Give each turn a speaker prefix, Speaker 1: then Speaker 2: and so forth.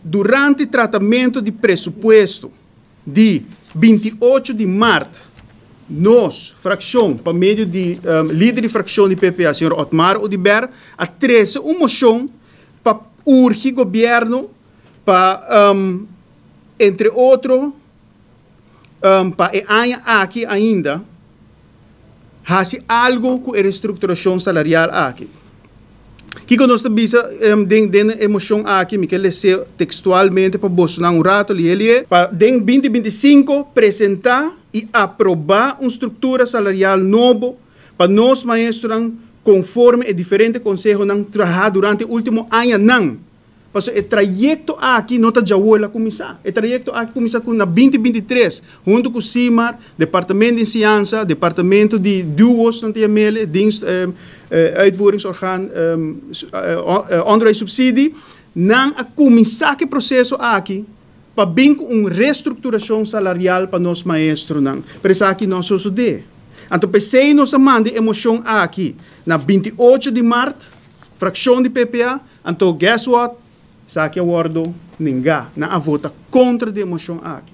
Speaker 1: durante o tratamento de pressuposto de 28 de março, nós, fração, por meio de líder de fração de PPA, senhor Otmar Odiber, a 13 uma moção para urgir o governo para, entre outros, para aqui ainda, fazer algo com a reestruturação salarial aqui. Que nós estamos dando emoção aqui, me quer ler textualmente para Bolsonaro um rato, para em 2025 apresentar e aprovar uma estrutura salarial nova para nós maestros conforme o diferente conselho não trabalhar durante o último ano não. Porque o trajeto aqui não está já a começar. O trajeto aqui começa na 2023, junto com o CIMAR, Departamento de Ciência, Departamento de Duos, não tem mele, dienst, uitvoeringsorgaan, onderwijssubsidie, não a começar que processo aqui para bem uma reestruturação salarial para nós maestros não. Por isso aqui não sucede. Então pensei nós mande emoção aqui na 28 de março, fração de PPA, então guess what? Sa que awardo ninguém na vota contra a emoção aqui.